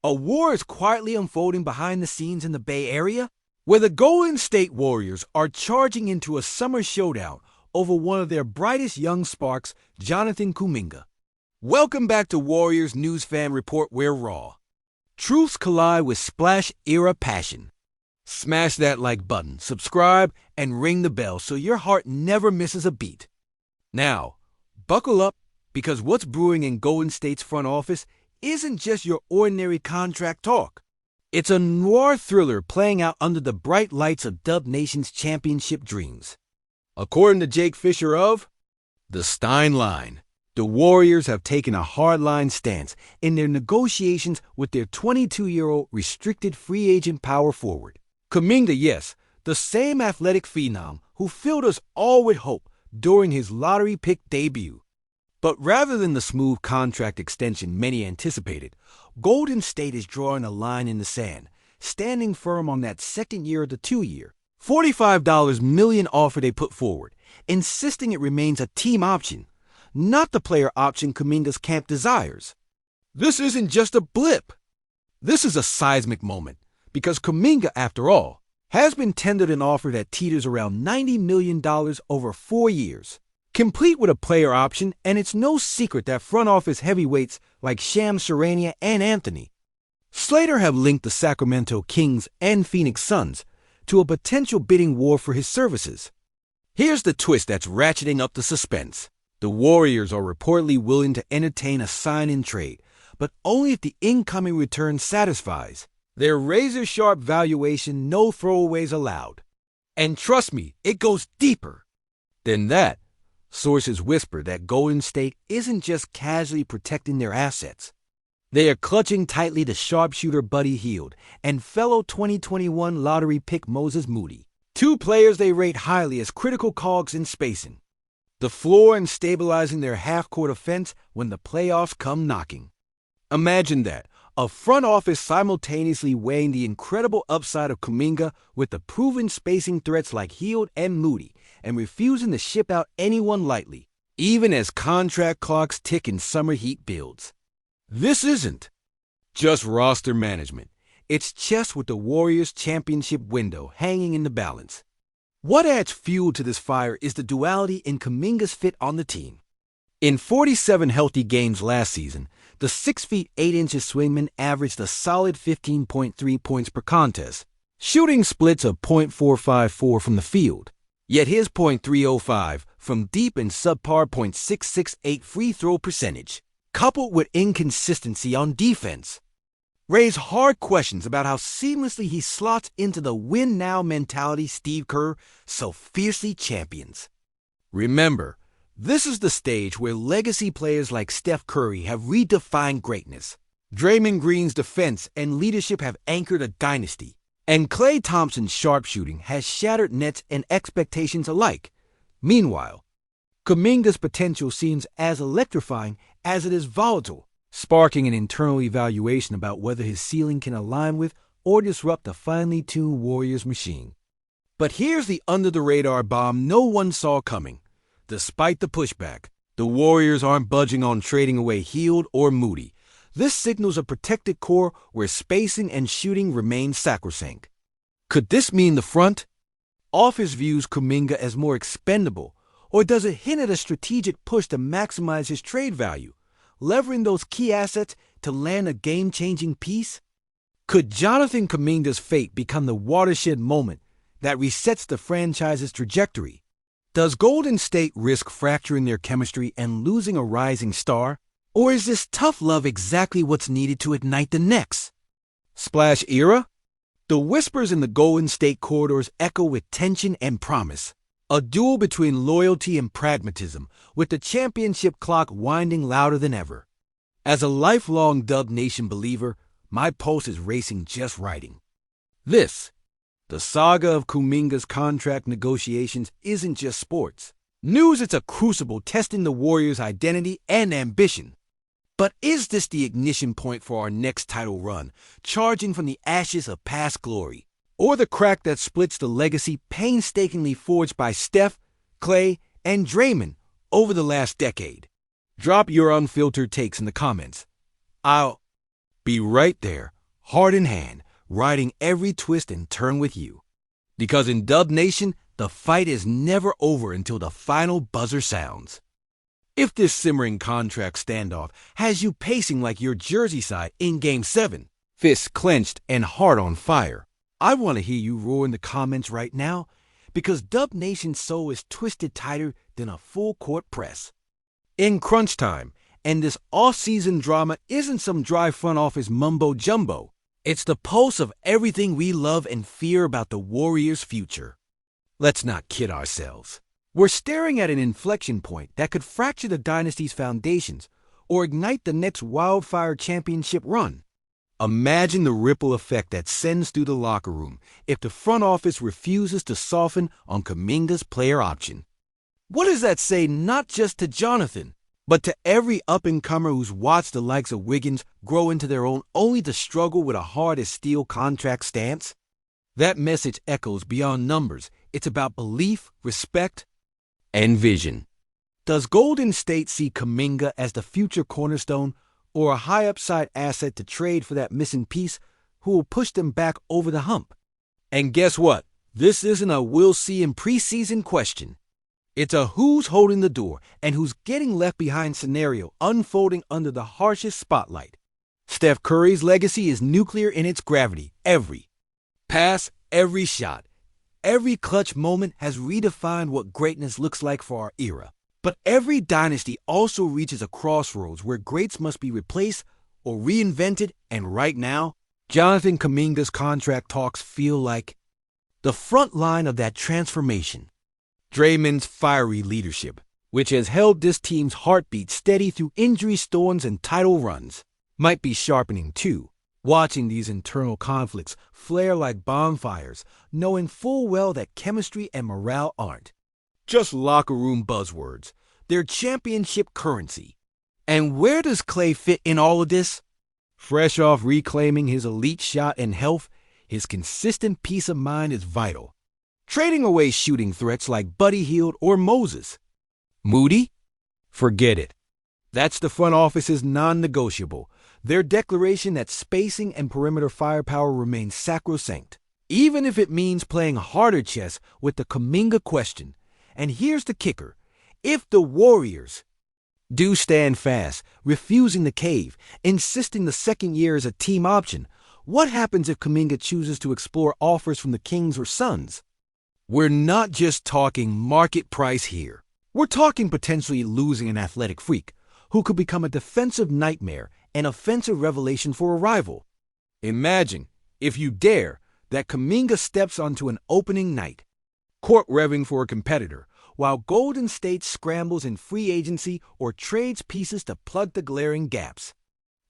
A war is quietly unfolding behind the scenes in the Bay Area, where the Golden State Warriors are charging into a summer showdown over one of their brightest young sparks, Jonathan Kuminga. Welcome back to Warriors News Fan Report, where raw truths collide with splash-era passion. Smash that like button, subscribe, and ring the bell so your heart never misses a beat. Now, buckle up, because what's brewing in Golden State's front office isn't just your ordinary contract talk. It's a noir thriller playing out under the bright lights of Dub Nation's championship dreams. According to Jake Fisher of The Stein Line, the Warriors have taken a hardline stance in their negotiations with their 22-year-old restricted free agent power forward. Kuminga, yes, the same athletic phenom who filled us all with hope during his lottery pick debut. But rather than the smooth contract extension many anticipated, Golden State is drawing a line in the sand, standing firm on that second year of the 2-year, $45 million offer they put forward, insisting it remains a team option, not the player option Kuminga's camp desires. This isn't just a blip. This is a seismic moment, because Kuminga, after all, has been tendered an offer that teeters around $90 million over 4 years. Complete with a player option, and it's no secret that front office heavyweights like Shams Charania and Anthony Slater have linked the Sacramento Kings and Phoenix Suns to a potential bidding war for his services. Here's the twist that's ratcheting up the suspense. The Warriors are reportedly willing to entertain a sign-in trade, but only if the incoming return satisfies their razor-sharp valuation, no throwaways allowed. And trust me, it goes deeper than that. Sources whisper that Golden State isn't just casually protecting their assets. They are clutching tightly to sharpshooter Buddy Hield and fellow 2021 lottery pick Moses Moody, two players they rate highly as critical cogs in spacing the floor and stabilizing their half-court offense when the playoffs come knocking. Imagine that, a front office simultaneously weighing the incredible upside of Kuminga with the proven spacing threats like Hield and Moody, and refusing to ship out anyone lightly, even as contract clocks tick and summer heat builds. This isn't just roster management. It's chess with the Warriors' championship window hanging in the balance. What adds fuel to this fire is the duality in Kuminga's fit on the team. In 47 healthy games last season, the 6 feet 8 inches swingman averaged a solid 15.3 points per contest, shooting splits of .454 from the field. Yet his .305 from deep and subpar .668 free throw percentage, coupled with inconsistency on defense, raise hard questions about how seamlessly he slots into the win-now mentality Steve Kerr so fiercely champions. Remember, this is the stage where legacy players like Steph Curry have redefined greatness. Draymond Green's defense and leadership have anchored a dynasty. And Klay Thompson's sharpshooting has shattered nets and expectations alike. Meanwhile, Kuminga's potential seems as electrifying as it is volatile, sparking an internal evaluation about whether his ceiling can align with or disrupt the finely tuned Warriors machine. But here's the under-the-radar bomb no one saw coming. Despite the pushback, the Warriors aren't budging on trading away Hield or Moody. This signals a protected core where spacing and shooting remain sacrosanct. Could this mean the front office views Kuminga as more expendable, or does it hint at a strategic push to maximize his trade value, leveraging those key assets to land a game-changing piece? Could Jonathan Kuminga's fate become the watershed moment that resets the franchise's trajectory? Does Golden State risk fracturing their chemistry and losing a rising star? Or is this tough love exactly what's needed to ignite the next splash era? The whispers in the Golden State corridors echo with tension and promise, a duel between loyalty and pragmatism, with the championship clock winding louder than ever. As a lifelong Dub Nation believer, my pulse is racing just writing. This, the saga of Kuminga's contract negotiations, isn't just sports. News, it's a crucible testing the Warriors' identity and ambition. But is this the ignition point for our next title run, charging from the ashes of past glory? Or the crack that splits the legacy painstakingly forged by Steph, Klay, and Draymond over the last decade? Drop your unfiltered takes in the comments. I'll Be right there, heart in hand, riding every twist and turn with you. Because in Dub Nation, the fight is never over until the final buzzer sounds. If this simmering contract standoff has you pacing like your Jersey side in Game 7, fists clenched and heart on fire, I want to hear you roar in the comments right now, because Dub Nation's soul is twisted tighter than a full-court press. In crunch time, and this off-season drama isn't some dry front office mumbo-jumbo. It's the pulse of everything we love and fear about the Warriors' future. Let's not kid ourselves. We're staring at an inflection point that could fracture the dynasty's foundations or ignite the next wildfire championship run. Imagine the ripple effect that sends through the locker room if the front office refuses to soften on Kuminga's player option. What does that say not just to Jonathan, but to every up-and-comer who's watched the likes of Wiggins grow into their own only to struggle with a hard-as-steel contract stance? That message echoes beyond numbers. It's about belief, respect, and vision. Does Golden State see Kuminga as the future cornerstone or a high-upside asset to trade for that missing piece who will push them back over the hump? And guess what? This isn't a we'll see in preseason question. It's a who's holding the door and who's getting left behind scenario unfolding under the harshest spotlight. Steph Curry's legacy is nuclear in its gravity. Every pass, every shot, every clutch moment has redefined what greatness looks like for our era. But every dynasty also reaches a crossroads where greats must be replaced or reinvented, and right now, Jonathan Kuminga's contract talks feel like the front line of that transformation. Draymond's fiery leadership, which has held this team's heartbeat steady through injury storms and title runs, might be sharpening too, watching these internal conflicts flare like bonfires, knowing full well that chemistry and morale aren't just locker room buzzwords. They're championship currency. And where does Klay fit in all of this? Fresh off reclaiming his elite shot and health, his consistent peace of mind is vital. Trading away shooting threats like Buddy Hield or Moses. Moody? Forget it. That's the front office's non-negotiable. Their declaration that spacing and perimeter firepower remain sacrosanct, even if it means playing harder chess with the Kuminga question. And here's the kicker. If the Warriors do stand fast, refusing to cave, insisting the second year is a team option, what happens if Kuminga chooses to explore offers from the Kings or Suns? We're not just talking market price here. We're talking potentially losing an athletic freak who could become a defensive nightmare and offensive revelation for a rival. Imagine, if you dare, that Kuminga steps onto an opening night, court revving for a competitor, while Golden State scrambles in free agency or trades pieces to plug the glaring gaps.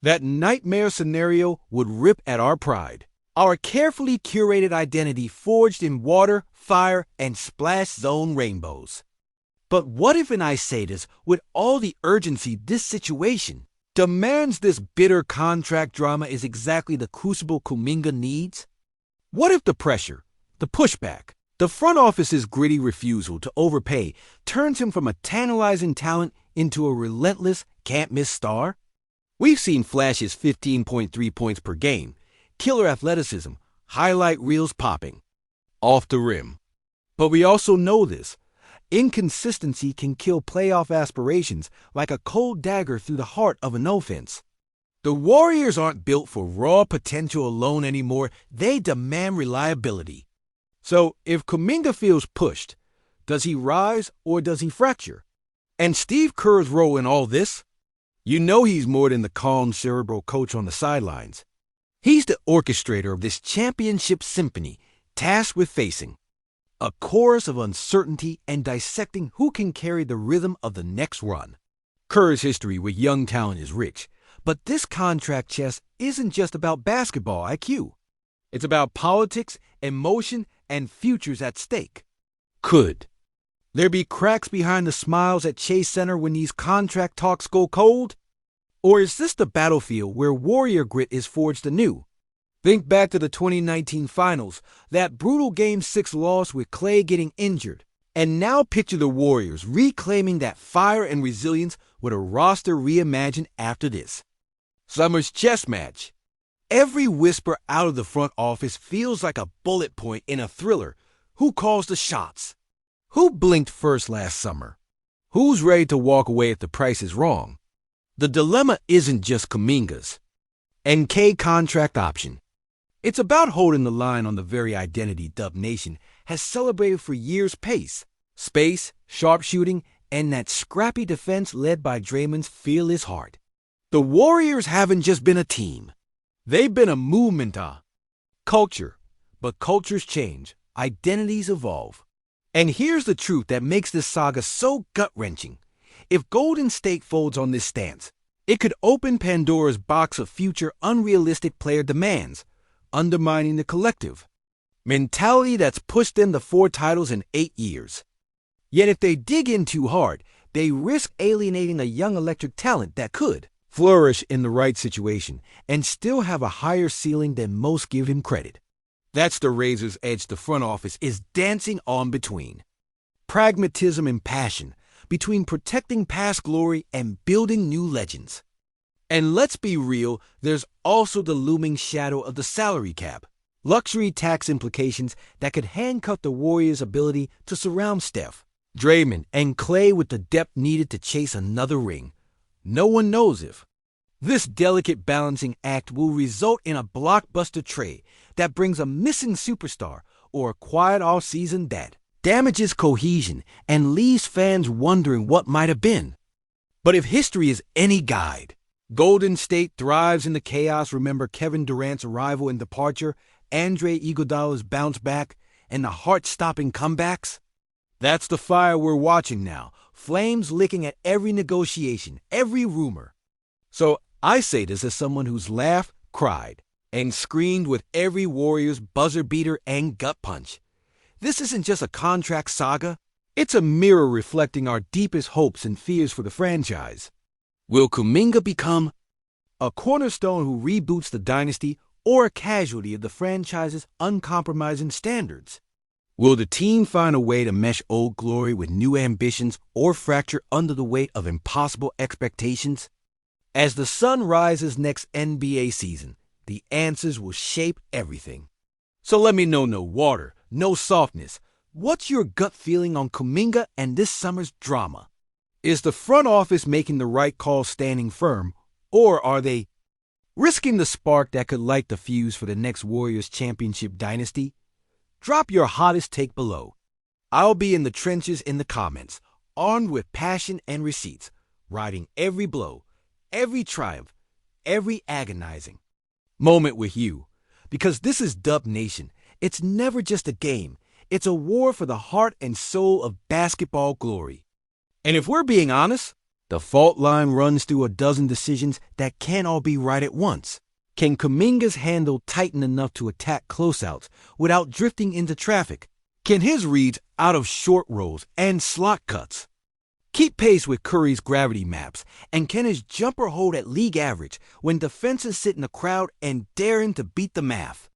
That nightmare scenario would rip at our pride. Our carefully curated identity forged in water, fire, and splash zone rainbows. But what if, and I say this with all the urgency this situation demands, this bitter contract drama is exactly the crucible Kuminga needs? What if the pressure, the pushback, the front office's gritty refusal to overpay turns him from a tantalizing talent into a relentless, can't-miss star? We've seen Flash's 15.3 points per game, killer athleticism, highlight reels popping off the rim. But we also know this. Inconsistency can kill playoff aspirations like a cold dagger through the heart of an offense. The Warriors aren't built for raw potential alone anymore. They demand reliability. So if Kuminga feels pushed, does he rise or does he fracture? And Steve Kerr's role in all this? You know he's more than the calm cerebral coach on the sidelines. He's the orchestrator of this championship symphony, tasked with facing a chorus of uncertainty and dissecting who can carry the rhythm of the next run. Kerr's history with young talent is rich, but this contract chess isn't just about basketball IQ. It's about politics, emotion, and futures at stake. Could there be cracks behind the smiles at Chase Center when these contract talks go cold? Or is this the battlefield where Warrior grit is forged anew? Think back to the 2019 Finals, that brutal Game 6 loss with Klay getting injured. And now picture the Warriors reclaiming that fire and resilience with a roster reimagined after this. Summer's chess match. Every whisper out of the front office feels like a bullet point in a thriller. Who calls the shots? Who blinked first last summer? Who's ready to walk away if the price is wrong? The dilemma isn't just Kuminga's NK contract option. It's about holding the line on the very identity Dub Nation has celebrated for years: pace, space, sharpshooting, and that scrappy defense led by Draymond's fearless heart. The Warriors haven't just been a team. They've been a movement, culture. But cultures change, identities evolve. And here's the truth that makes this saga so gut-wrenching. If Golden State folds on this stance, it could open Pandora's box of future unrealistic player demands, undermining the collective mentality that's pushed them to 4 titles in 8 years. Yet if they dig in too hard, they risk alienating a young electric talent that could flourish in the right situation and still have a higher ceiling than most give him credit. That's the razor's edge the front office is dancing on between. Pragmatism and passion, between protecting past glory and building new legends. And let's be real, there's also the looming shadow of the salary cap. Luxury tax implications that could handcuff the Warriors' ability to surround Steph, Draymond, and Klay with the depth needed to chase another ring. No one knows if this delicate balancing act will result in a blockbuster trade that brings a missing superstar or a quiet off-season that damages cohesion and leaves fans wondering what might have been. But if history is any guide, Golden State thrives in the chaos. Remember Kevin Durant's arrival and departure, Andre Iguodala's bounce back, and the heart-stopping comebacks? That's the fire we're watching now, flames licking at every negotiation, every rumor. So I say this as someone who's laughed, cried, and screamed with every Warriors buzzer beater and gut punch. This isn't just a contract saga, it's a mirror reflecting our deepest hopes and fears for the franchise. Will Kuminga become a cornerstone who reboots the dynasty or a casualty of the franchise's uncompromising standards? Will the team find a way to mesh old glory with new ambitions or fracture under the weight of impossible expectations? As the sun rises next NBA season, the answers will shape everything. So let me know, no water, no softness. What's your gut feeling on Kuminga and this summer's drama? Is the front office making the right call standing firm, or are they risking the spark that could light the fuse for the next Warriors championship dynasty? Drop your hottest take below. I'll be in the trenches in the comments, armed with passion and receipts, riding every blow, every triumph, every agonizing moment with you. Because this is Dub Nation. It's never just a game. It's a war for the heart and soul of basketball glory. And if we're being honest, the fault line runs through a dozen decisions that can't all be right at once. Can Kuminga's handle tighten enough to attack closeouts without drifting into traffic? Can his reads out of short rolls and slot cuts keep pace with Curry's gravity maps? And can his jumper hold at league average when defenses sit in the crowd and dare him to beat the math?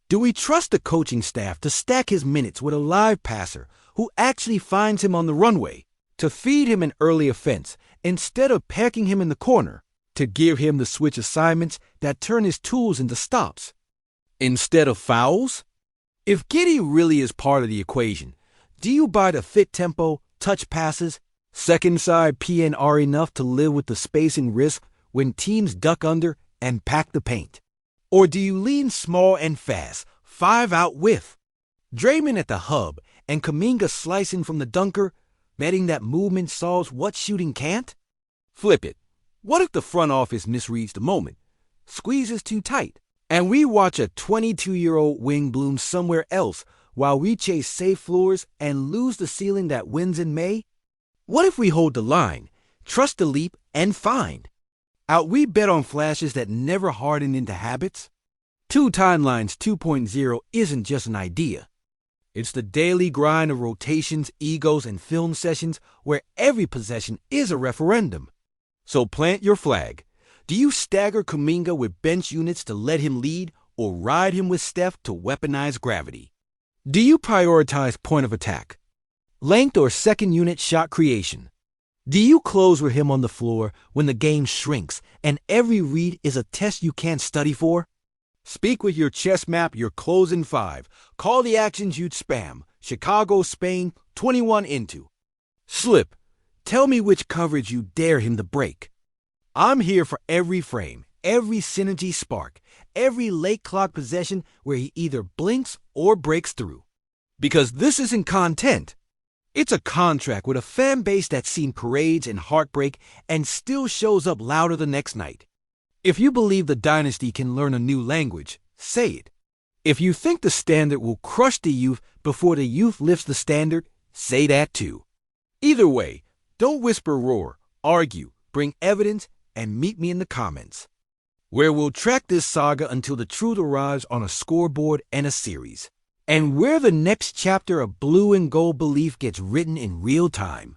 Do we trust the coaching staff to stack his minutes with a live passer who actually finds him on the runway, to feed him an early offense instead of pecking him in the corner, to give him the switch assignments that turn his tools into stops instead of fouls? If Giddey really is part of the equation, do you buy the fit tempo, touch passes, second side PNR enough to live with the spacing risk when teams duck under and pack the paint? Or do you lean small and fast, 5-out with Draymond at the hub and Kuminga slicing from the dunker, betting that movement solves what shooting can't? Flip it. What if the front office misreads the moment, squeezes too tight, and we watch a 22-year-old wing bloom somewhere else while we chase safe floors and lose the ceiling that wins in May? What if we hold the line, trust the leap, and find out we bet on flashes that never harden into habits? Two Timelines 2.0 isn't just an idea. It's the daily grind of rotations, egos, and film sessions where every possession is a referendum. So plant your flag. Do you stagger Kuminga with bench units to let him lead, or ride him with Steph to weaponize gravity? Do you prioritize point of attack, length, or second unit shot creation? Do you close with him on the floor when the game shrinks and every read is a test you can't study for? Speak with your chess map, your closing five. Call the actions you'd spam. Chicago, Spain, 21 into. Slip. Tell me which coverage you dare him to break. I'm here for every frame, every synergy spark, every late clock possession where he either blinks or breaks through. Because this isn't content. It's a contract with a fan base that's seen parades and heartbreak and still shows up louder the next night. If you believe the dynasty can learn a new language, say it. If you think the standard will crush the youth before the youth lifts the standard, say that too. Either way, don't whisper, roar, argue, bring evidence, and meet me in the comments, where we'll track this saga until the truth arrives on a scoreboard and a series, and where the next chapter of blue and gold belief gets written in real time.